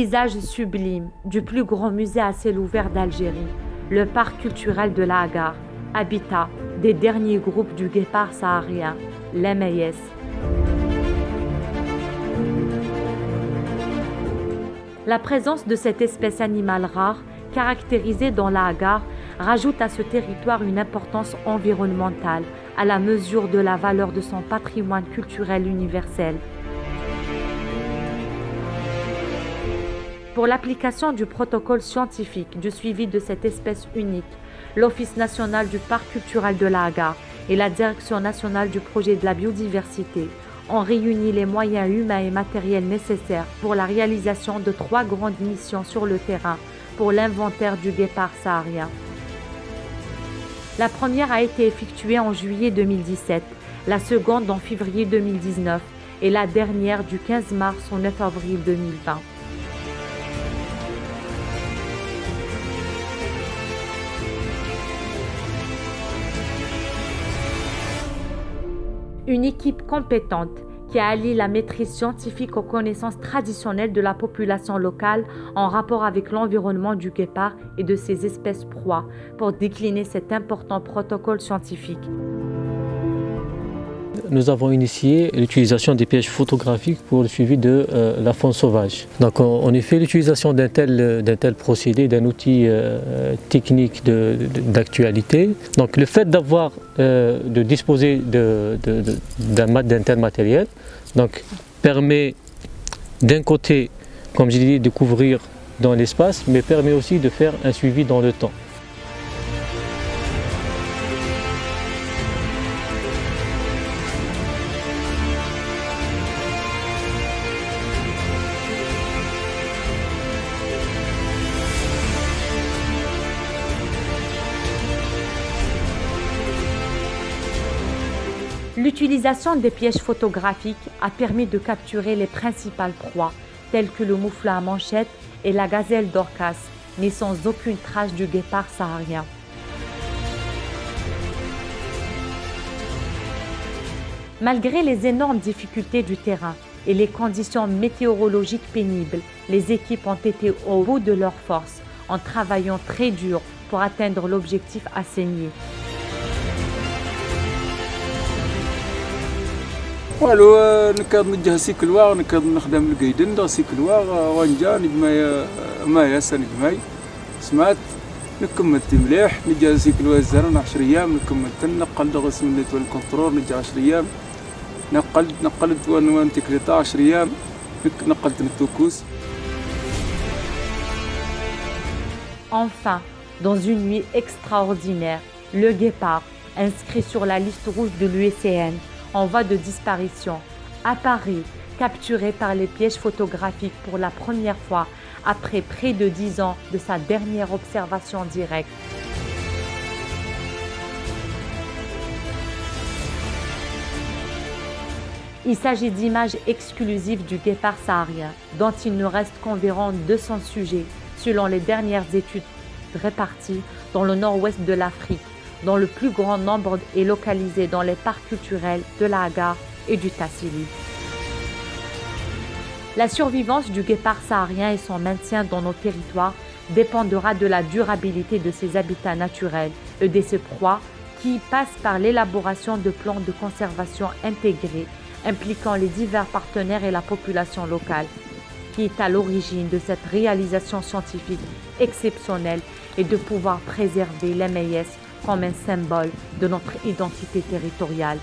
Paysage sublime du plus grand musée à ciel ouvert d'Algérie, le parc culturel de la Hagar, habitat des derniers groupes du guépard saharien, les Meyès. La présence de cette espèce animale rare, caractérisée dans la Hagar, rajoute à ce territoire une importance environnementale à la mesure de la valeur de son patrimoine culturel universel. Pour l'application du protocole scientifique du suivi de cette espèce unique, l'Office national du parc culturel de la Hagar et la Direction nationale du projet de la biodiversité ont réuni les moyens humains et matériels nécessaires pour la réalisation de 3 grandes missions sur le terrain pour l'inventaire du guépard saharien. La première a été effectuée en juillet 2017, la seconde en février 2019 et la dernière du 15 mars au 9 avril 2020. Une équipe compétente qui allie la maîtrise scientifique aux connaissances traditionnelles de la population locale en rapport avec l'environnement du guépard et de ses espèces proies pour décliner cet important protocole scientifique. Nous avons initié l'utilisation des pièges photographiques pour le suivi de la faune sauvage. Donc en effet, l'utilisation d'un tel procédé, d'un outil technique d'actualité. Donc le fait de disposer d'un tel matériel permet d'un côté, comme je l'ai dit, de couvrir dans l'espace, mais permet aussi de faire un suivi dans le temps. L'utilisation des pièges photographiques a permis de capturer les principales proies, telles que le mouflon à manchette et la gazelle d'Orcas, mais sans aucune trace du guépard saharien. Malgré les énormes difficultés du terrain et les conditions météorologiques pénibles, les équipes ont été au bout de leurs forces en travaillant très dur pour atteindre l'objectif assigné. والو نكاد نجه سيكلوا نكاد نخدم القيدن دا سيكلوا وانجا نجماي مايا سنجماي سمعت نكملت مليح نجا سيكلوا الزرن 10 ايام نكملت نقل دغ سمنت والكونترول نجا 10 ايام نقلت وان تكريتا 10 ايام نقلت التوكوس. Enfin, dans une nuit extraordinaire, le guépard, inscrit sur la liste rouge de l'UICN, en voie de disparition, apparaît, capturé par les pièges photographiques pour la première fois après près de 10 ans de sa dernière observation directe. Il s'agit d'images exclusives du guépard saharien, dont il ne reste qu'environ 200 sujets, selon les dernières études réparties dans le nord-ouest de l'Afrique, dont le plus grand nombre est localisé dans les parcs culturels de la Hagar et du Tassili. La survivance du guépard saharien et son maintien dans nos territoires dépendra de la durabilité de ses habitats naturels et de ses proies qui passent par l'élaboration de plans de conservation intégrés impliquant les divers partenaires et la population locale, qui est à l'origine de cette réalisation scientifique exceptionnelle et de pouvoir préserver les Meyès comme un symbole de notre identité territoriale.